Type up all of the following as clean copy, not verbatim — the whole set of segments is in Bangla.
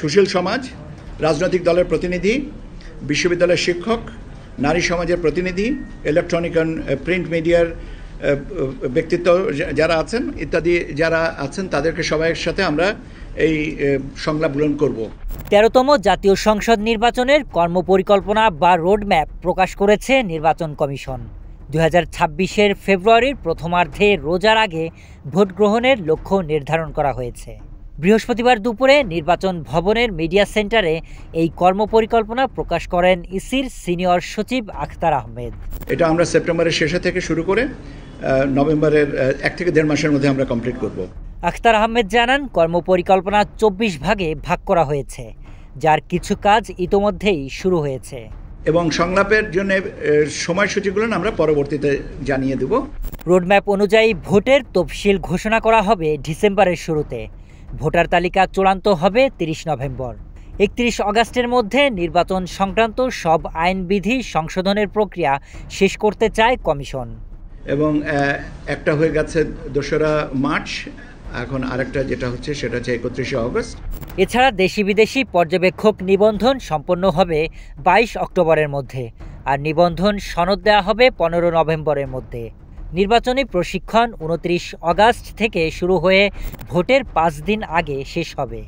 সুশীল সমাজ, রাজনৈতিক দলের প্রতিনিধি, বিশ্ববিদ্যালয়ের শিক্ষক, নারী সমাজের প্রতিনিধি, ইলেকট্রনিক অ্যান্ড প্রিন্ট মিডিয়ার ব্যক্তিত্ব যারা আছেন ইত্যাদি যারা আছেন তাদেরকে সবাইয়ের সাথে আমরা এই সংলাপ গ্রহণ করব। ১৩তম জাতীয় সংসদ নির্বাচনের কর্মপরিকল্পনা বা রোডম্যাপ প্রকাশ করেছে নির্বাচন কমিশন। ২০২৬-এর ফেব্রুয়ারির প্রথমার্ধে রোজার আগে ভোট গ্রহণের লক্ষ্য নির্ধারণ করা হয়েছে। বৃহস্পতিবার দুপুরে নির্বাচন ভবনের মিডিয়া সেন্টারে এই কর্মপরিকল্পনা প্রকাশ করেন ইসির সিনিয়র সচিব আখতার আহমেদ। এটা আমরা সেপ্টেম্বরের শেষে থেকে শুরু করে নভেম্বরের ১ থেকে ১.৫ মাসের মধ্যে আমরা কমপ্লিট করব। আখতার আহমেদ জানান, কর্মপরিকল্পনা ২৪ ভাগে ভাগ করা হয়েছে, যার কিছু কাজ ইতোমধ্যেই শুরু হয়েছে এবং সংলাপের জন্য সময়সূচিগুলো আমরা পরবর্তীতে জানিয়ে দেব। রোডম্যাপ অনুযায়ী ভোটের তফসিল ঘোষণা করা হবে ডিসেম্বরের শুরুতে। ভোটার তালিকা চূড়ান্ত হবে ৩০ নভেম্বর। ৩১ আগস্টের মধ্যে নির্বাচন সংক্রান্ত সব আইনবিধি সংশোধনের প্রক্রিয়া শেষ করতে চায় কমিশন। এবং একটা হয়ে গেছে ২রা মার্চ, এখন আরেকটা যেটা হচ্ছে সেটা হচ্ছে ৩১ আগস্ট। এছাড়া দেশি বিদেশি পর্যবেক্ষক নিবন্ধন সম্পন্ন হবে ২২ অক্টোবরের মধ্যে, আর নিবন্ধন সনদ দেওয়া হবে ১৫ নভেম্বরের মধ্যে। নির্বাচনী প্রশিক্ষণ ২৯ আগস্ট থেকে শুরু হয়ে ভোটের ৫ দিন আগে শেষ হবে।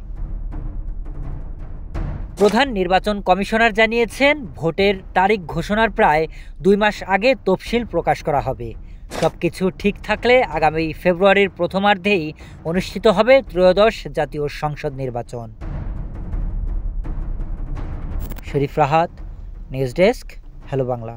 প্রধান নির্বাচন কমিশনার জানিয়েছেন, ভোটের তারিখ ঘোষণার প্রায় ২ মাস আগে তফসিল প্রকাশ করা হবে। সবকিছু ঠিক থাকলে আগামী ফেব্রুয়ারির প্রথমার্ধেই অনুষ্ঠিত হবে ত্রয়োদশ জাতীয় সংসদ নির্বাচন। Sharif Rahat, news desk, hello Bangla.